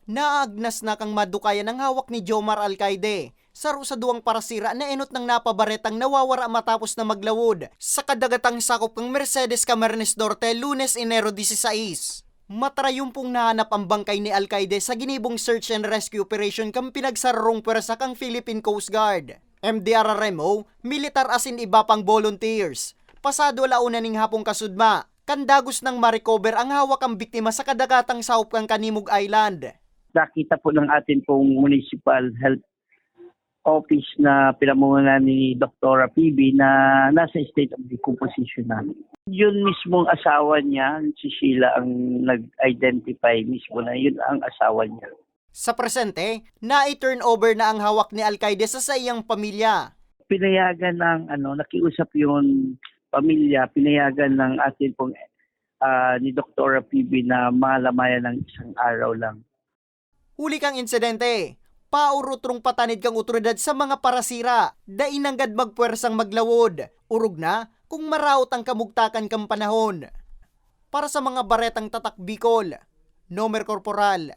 Naagnas na kang madukayan ang hawak ni Jomar Alcaide. Saro sa duwang parasira na enot ng napabaretang nawawara matapos na maglawod sa kadagatang sakop ng Mercedes Camarines Norte Lunes, Enero 16. Matrayumpong nahanap ang bangkay ni Alcaide sa ginibong search and rescue operation kang pinagsarong pwersa kang Philippine Coast Guard, MDRRMO, militar asin iba pang volunteers. Pasado alauna ning hapong kasudma, kandagos nang ma-recover ang hawak ang biktima sa kadagatang sakop kang Kanimog Island. Nakita po ng atin pong Municipal Health Office na pinamumunan ni Dr. PB na nasa state of decomposition na. Yun mismong asawa niya, si Sheila, ang nag-identify mismo na yun ang asawa niya. Sa presente, na-turn over na ang hawak ni Alcaide sa iyang pamilya. Pinayagan ng nakiusap yung pamilya, pinayagan ng atin pong ni Dr. PB na malamayan ng isang araw lang. Huli kang insidente, paurutrong patanid kang otoridad sa mga parasira, dainanggad magpuwersang maglawod, urog na kung maraot ang kamugtakan kang panahon. Para sa mga baretang tatak Bicol, Nomer Corporal